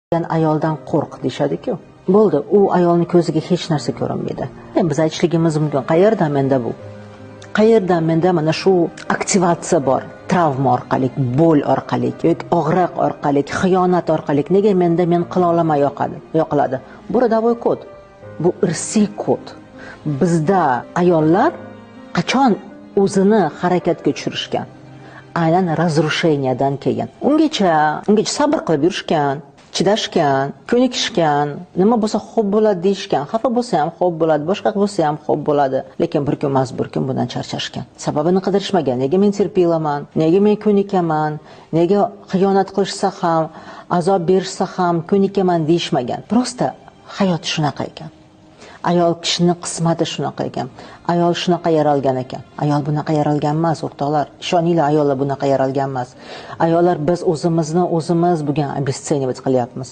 ayoldan qo'rq deyishadi-ku. Bo'ldi, u ayolning ko'ziga hech narsa ko'rinmaydi. Biz aytishligimiz mumkin, qayerdan menda bu? Qayerdan menda mana shu aktivatsiya bor? Travma orqali, bo'l orqali, yoki og'riq orqali, xiyonat orqali nega men qila olmay yoqiladi? Bu rodovoy kod. Bu irsiy kod. Bizda ayollar qachon o'zini harakatga tushirishgan? Aynan razrusheniyadan keyin. Ungacha sabr qilib yurishgan, chidashgan, ko'nikishgan, nima bo'lsa xo'p bo'ladi deyishgan, xafa bo'lsa ham xo'p bo'ladi, boshqa bo'lsa ham xo'p bo'ladi. Lekin bir kun emas, bir kun bundan charchashgan. Sababini qidirishmagan. Nega men terpilaman? Nega men ko'nikaman? Nega xiyonat qilishsa ham, azob berishsa ham ko'nikaman deyishmagan. Prosta hayot shunaqa ekan. Ayol kishining qismati shunaqa ekan. Ayol shunaqa yaralgan ekan. Ayol bunaqa yaralgan emas, o'rtoqlar. Ishoninglar, ayollar bunaqa yaralgan emas. Ayollar biz o'zimizni o'zimiz bugun obessenivать qilyapmiz.